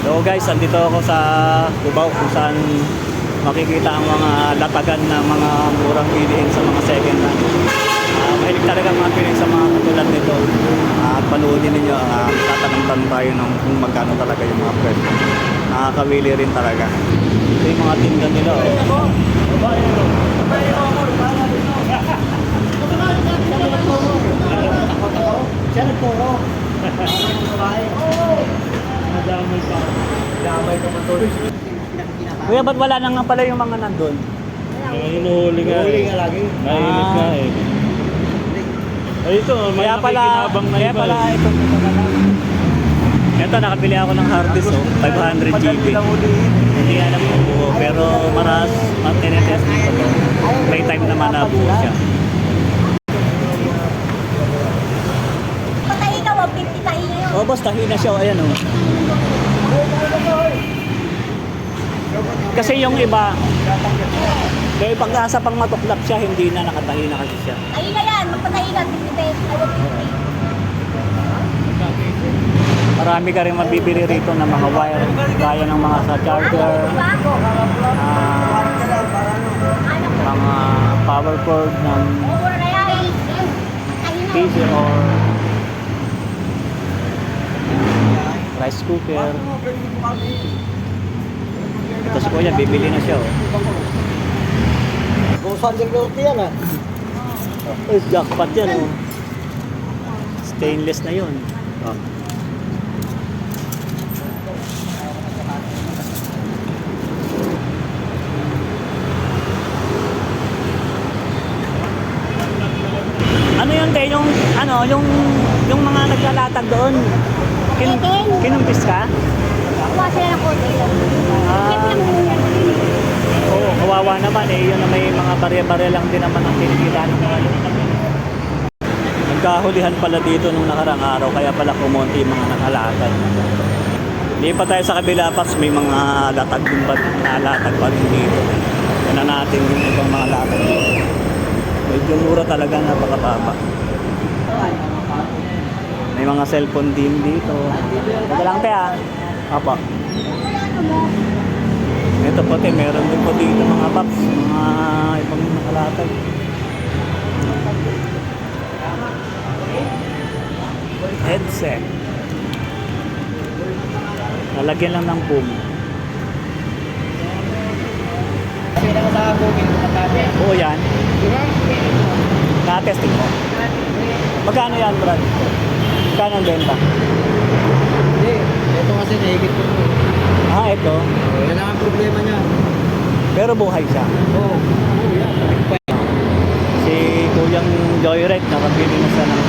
So guys, andito ako sa Cubao kung saan makikita ang mga latagan na mga murang bilihin sa mga second hand. Mahilig talaga mga piling sa mga katulad nito. At panoodin ninyo, tatanong tayo ng kung magkano talaga yung mga presyo. Nakakawili rin talaga. Ito yung mga tinda nila. Oh. Siya nagpuro. Nadamay pa. Nadamay pa to. Kuya, ba't wala na nga pala yung mga nandun? Hinuhuli nga. Hinuhuli nga lagi. Nainit nga eh. Ay, ito, may nakikinabang na iba. Kaya pala ito na lang. Ito, nakabili ako ng hard disk, 500 GB. Hindi alam kung buo, pero maras, tinetest ko to. Playtime naman na buo siya. Patahin ka, 150 tahin ngayon. Oh, boss, tahi na siya. Ayan, oh. Kasi yung iba, kaya pag-asa pang matuklap siya, hindi na nakatahi na kasi siya. Ayun na yan, magpatahin ka, 50 pesos, 150. Marami ka rin mabibili rito ng mga wire, gaya ng mga sa charger, mga power cord ng Mura na yan. PC or rice cooker. Ito si Kuya, bibili na siya. Kung saan din ko yan ah. Jackpot yan, oh. Stainless na yun. Oh. Ano yun, te? Yung mga naglalatag doon. Kinumpis ka? Kuha sila ng konti lang. Oo, kawawa naman eh. Yun na may mga barya-barya lang din naman ang kinikita ng mga yun. Nagkahulihan pala dito nung nakarang araw, kaya pala kumonti yung mga nakalatag. Hindi pa tayo sa kabila pas, may mga latag din ba, nalatag pa rin dito. Yan na natin yung ibang mga latag dito. Medyo mura talaga, napakababa. May mga cellphone din dito. Ito lang te ah. Apa. Ito po te, meron din po dito mga paps, mga ibang nakalatag. Headset. Lalagyan lang ng boom. Oo yan. Na-testing mo. Magkano yan, Brad? Magkano ang benta? Hindi, ito kasi nahigit ko. Ah, ito. Yan ang problema niya. Pero buhay siya. Oo. Si Kuyang Joyride, nakabili na siya ng